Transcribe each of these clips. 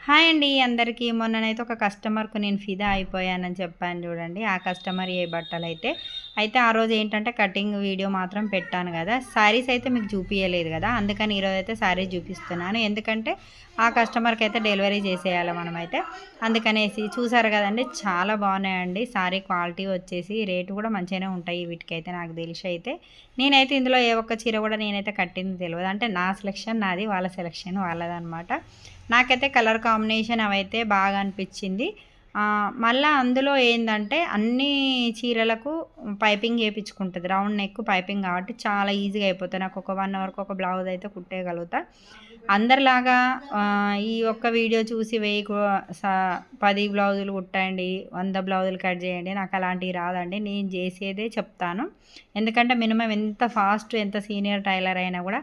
Hi అండి అందరికీ. మొన్ననైతే ఒక కస్టమర్‌కు నేను ఫిదా అయిపోయానని చెప్పాను చూడండి. ఆ కస్టమర్ ఏ బట్టలైతే. అయితే ఆ రోజు ఏంటంటే కటింగ్ వీడియో మాత్రం పెట్టాను కదా! శారీస్ అయితే మీకు చూపియలేదు కదా! అందుకని ఈరోజైతే శారీస్ చూపిస్తున్నాను. ఎందుకంటే ఆ కస్టమర్‌కైతే డెలివరీ చేసేయాలి మనమైతే. అందుకనేసి చూసారు కదండీ, చాలా బాగున్నాయండి. శారీ క్వాలిటీ వచ్చేసి రేటు కూడా మంచిగానే ఉంటాయి వీటికైతే నాకు తెలిసి అయితే. నేనైతే ఇందులో ఏ ఒక్క చీర కూడా నేనైతే కట్టింది తెలవదు. అంటే నా సెలక్షన్ నాది, వాళ్ళ సెలక్షన్ వాళ్ళదనమాట. నాకైతే కలర్ కాంబినేషన్ అవైతే బాగా అనిపించింది. మళ్ళా అందులో ఏందంటే అన్ని చీరలకు పైపింగ్ ఏపించుకుంటది. రౌండ్ నెక్ పైపింగ్ కాబట్టి చాలా ఈజీగా అయిపోతది. నాకు ఒక 1 అవర్‌కి ఒక బ్లౌజ్ అయితే కుట్టేయగలుగుతా. అందరిలాగా ఈ ఒక్క వీడియో చూసి 1000 10 బ్లౌజులు కుట్టండి, 100 బ్లౌజులు కట్ చేయండి. నాకు అలాంటివి రాదండి. నేను చేసేదే చెప్తాను. ఎందుకంటే మినిమమ్ ఎంత ఫాస్ట్, ఎంత సీనియర్ టైలర్ అయినా కూడా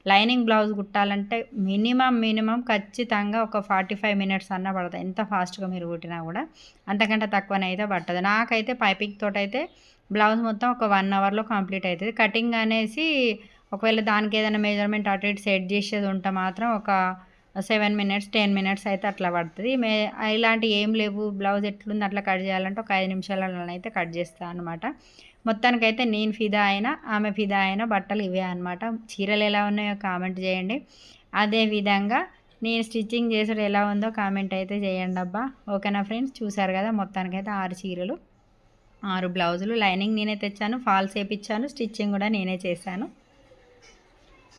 లైనింగ్ బ్లౌజ్ కుట్టాలంటే మినిమమ్ ఖచ్చితంగా ఒక 45 మినిట్స్ అన్నా పడతాయి. ఎంత ఫాస్ట్‌గా మీరు కుట్టినా కూడా. అంతకంటే తక్కువనైతే పట్టదు. నాకైతే పైపింగ్ తోటైతే బ్లౌజ్ మొత్తం ఒక 1 అవర్‌లో కంప్లీట్ అయితది. కటింగ్ అనేసి ఒకవేళ దానికి ఏదైనా మెజర్‌మెంట్ అటు ఇటు సెట్ చేసేది ఉంటే మాత్రం ఒక 7 మినిట్స్, 10 మినిట్స్ అయితే అట్లా పడుతది. ఇలాంటివి ఏం లేవు, బ్లౌజ్ ఎట్లుంది అట్లా కట్ చేయాలంటే ఒక 5 నిమిషాలలోనైతే కట్ చేస్తా అనమాట. మొత్తానికైతే నేను ఫిదా అయిన, ఆమె ఫిదా అయిన బట్టలు ఇవే అనమాట. చీరలు ఎలా ఉన్నాయో కామెంట్ చేయండి. అదే విధంగా నేను స్టిచ్చింగ్ చేసుడు ఎలా ఉందో కామెంట్ అయితే చేయండబ్బా. ఓకేనా ఫ్రెండ్స్, చూసారు కదా మొత్తానికైతే 6 చీరలు, 6 బ్లౌజులు. లైనింగ్ నేనే తెచ్చాను, ఫాల్స్ ఏపిచ్చాను, స్టిచ్చింగ్ కూడా నేనే చేశాను.